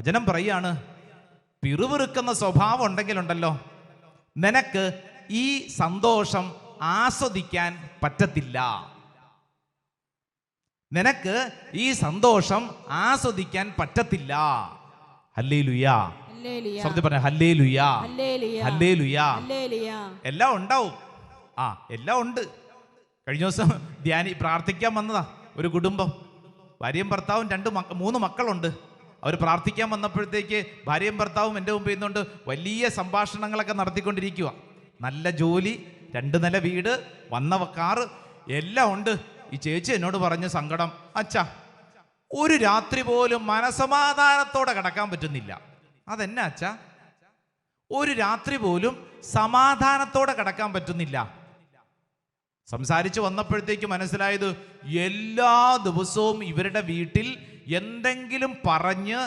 വചനം പറയാണ്, പിറുപിറുക്കുന്ന സ്വഭാവം ഉണ്ടെങ്കിലുണ്ടല്ലോ, നിനക്ക് ഈ സന്തോഷം ആസ്വദിക്കാൻ പറ്റത്തില്ല. നിനക്ക് ഈ സന്തോഷം ആസ്വദിക്കാൻ പറ്റത്തില്ല. ഹല്ലേലൂയാ. ശബ്ദം പറഞ്ഞ ഹല്ലേലൂയാ, ഹല്ലേലൂയാ. എല്ലാം ഉണ്ടാവും, എല്ലാം ഉണ്ട്. കഴിഞ്ഞ ദിവസം പ്രാർത്ഥിക്കാൻ വന്നതാ ഒരു കുടുംബം. ഭാര്യയും ഭർത്താവും 3 മക്കളുണ്ട്. അവർ പ്രാർത്ഥിക്കാൻ വന്നപ്പോഴത്തേക്ക് ഭാര്യയും ഭർത്താവും എൻ്റെ മുമ്പിൽ നിന്നുകൊണ്ട് വലിയ സംഭാഷണങ്ങളൊക്കെ നടത്തിക്കൊണ്ടിരിക്കുക. നല്ല ജോലി, 2 നില വീട്, വന്ന കാറ് എല്ലാം ഉണ്ട്. ഈ ചേച്ചി എന്നോട് പറഞ്ഞ സങ്കടം, അച്ഛാ ഒരു രാത്രി പോലും മനസമാധാനത്തോടെ കിടക്കാൻ പറ്റുന്നില്ല. അതെന്നാ അച്ഛാ, ഒരു രാത്രി പോലും സമാധാനത്തോടെ കിടക്കാൻ പറ്റുന്നില്ല. സംസാരിച്ച് വന്നപ്പോഴത്തേക്ക് മനസ്സിലായത്, എല്ലാ ദിവസവും ഇവരുടെ വീട്ടിൽ എന്തെങ്കിലും പറഞ്ഞ്